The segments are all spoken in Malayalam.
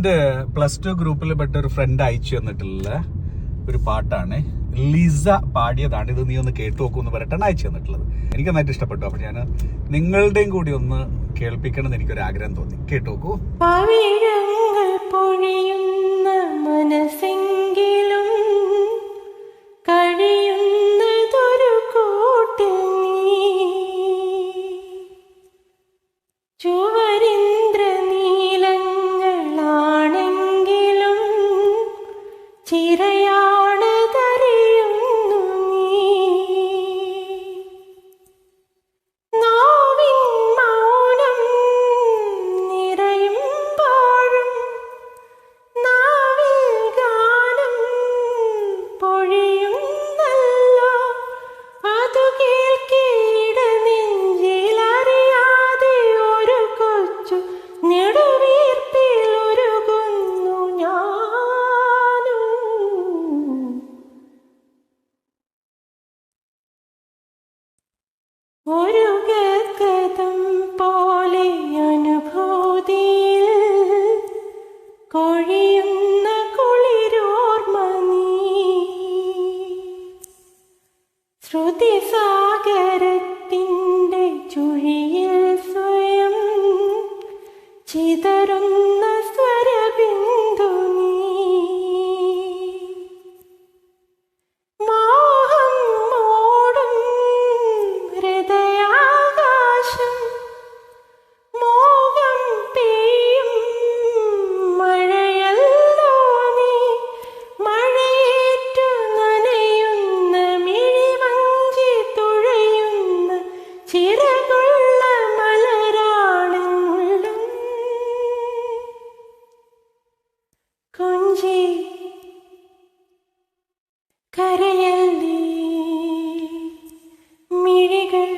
എൻ്റെ +2 ഗ്രൂപ്പിൽ പെട്ട ഒരു ഫ്രണ്ട് അയച്ചു തന്നിട്ടുള്ള ഒരു പാട്ടാണ്. ലിസ പാടിയതാണ്. ഇത് നീ ഒന്ന് കേട്ടു നോക്കൂ എന്ന് പറഞ്ഞിട്ടാണ് അയച്ചു തന്നിട്ടുള്ളത്. എനിക്ക് നന്നായിട്ട് ഇഷ്ടപ്പെട്ടു. അപ്പൊ ഞാൻ നിങ്ങളുടെയും കൂടി ഒന്ന് കേൾപ്പിക്കണം എന്ന് എനിക്കൊരു ആഗ്രഹം തോന്നി. കേട്ടു നോക്കൂ. മനസ്സെങ്കിലും കഴിയുന്നതൊരു കൂട്ടിൽ ചുവരിന്ദ്രനീലങ്ങളാണെങ്കിലും ചിരയാണ് തറിയുന്നു നാവിൻ മൗനം നിറയുമ്പോഴും നാവിൽ ഗാനം പൊഴിയുന്നല്ലോ അതു കേൾക്കിട നെഞ്ചിലറിയാതെ ഒരു കൊച്ചു നെടുവീർപ്പിൽ ഒരുകുന്നു ഞാനും. ഒരു ഗദ്ഗതം പോലെ അനുഭൂതിയിൽ കൊഴിയുന്ന കുളിരോർമ്മ നീ ശ്രുതിസാഗരത്തിൻ്റെ ചുഴിയിൽ സ്വയം ചിതറുന്ന സ്വരബിന്ദു നീ മോഹം മൂടും ഹൃദയാകാശം മോഹം പെയ്യും മഴയല്ലോ നീ മഴയേറ്റു നനയുന്ന മിഴിവഞ്ചി തുഴയുന്ന ചിറകുള്ള മലരാണെന്നുള്ളം കൊഞ്ചി കരയല്ലേ മിഴികൾ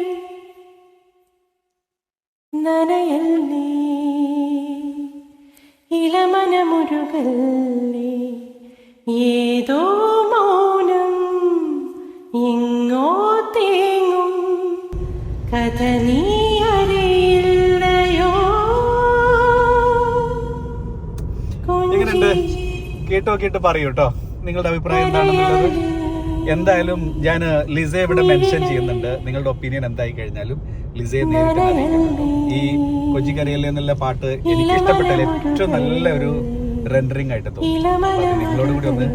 നനയല്ലേ ഇളമനമുരുകല്ലേ ഏതോ മൗനം എങ്ങോ തേങ്ങും കഥ നീ അറിയില്ലയോ എങ്ങനെയുണ്ട്? കേട്ട് പറയൂ കേട്ടോ നിങ്ങളുടെ അഭിപ്രായം എന്താണെന്നുള്ളത്. എന്തായാലും ഞാൻ ലിസയെ ഇവിടെ മെൻഷൻ ചെയ്യുന്നുണ്ട്. നിങ്ങളുടെ ഒപ്പീനിയൻ എന്തായി കഴിഞ്ഞാലും ലിസയെ നേരിട്ട് അറിയിക്കണം. ഈ കൊച്ചിക്കരയിലെ എന്നുള്ള പാട്ട് എനിക്ക് ഇഷ്ടപ്പെട്ടതിൽ ഏറ്റവും നല്ല ഒരു റെൻഡറിങ് ആയിട്ട് തോന്നി. അപ്പൊ അത് നിങ്ങളോട് കൂടി ഒന്ന്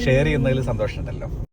ഷെയർ ചെയ്യുന്നതിൽ സന്തോഷമുണ്ടല്ലോ.